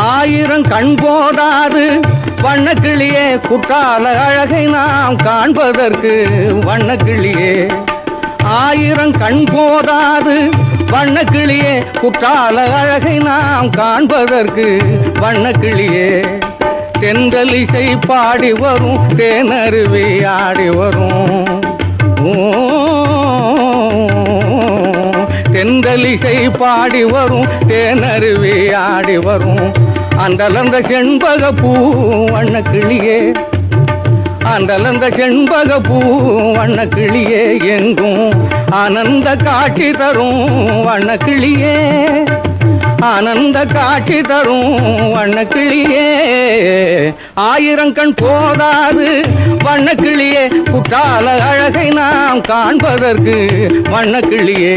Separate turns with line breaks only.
ஆயிரம் கண் போதாது வண்ணக்கிளியே குற்றால அழகை நாம் காண்பதற்கு வண்ணக்கிளியே ஆயிரம் கண் போதாது வண்ணக்கிளியே குற்றால அழகை நாம் காண்பதற்கு வண்ணக்கிளியே தென்றலிசை பாடி வரும் தேனருவி ஆடி வரும் தென்றலிசை பாடி வரும் தேனருவி ஆடி வரும் அந்தலந்த செண்பக பூ வண்ணக்கிளியே அந்தலந்த செண்பக பூ வண்ணக்கிளியே எங்கும் ஆனந்த காட்சி தரும் வண்ணக்கிளியே ஆனந்த காட்சி தரும் வண்ணக்கிளியே ஆயிரம் கண் போதாது வண்ணக்கிளியே குற்றால அழகை நாம் காண்பதற்கு வண்ணக்கிளியே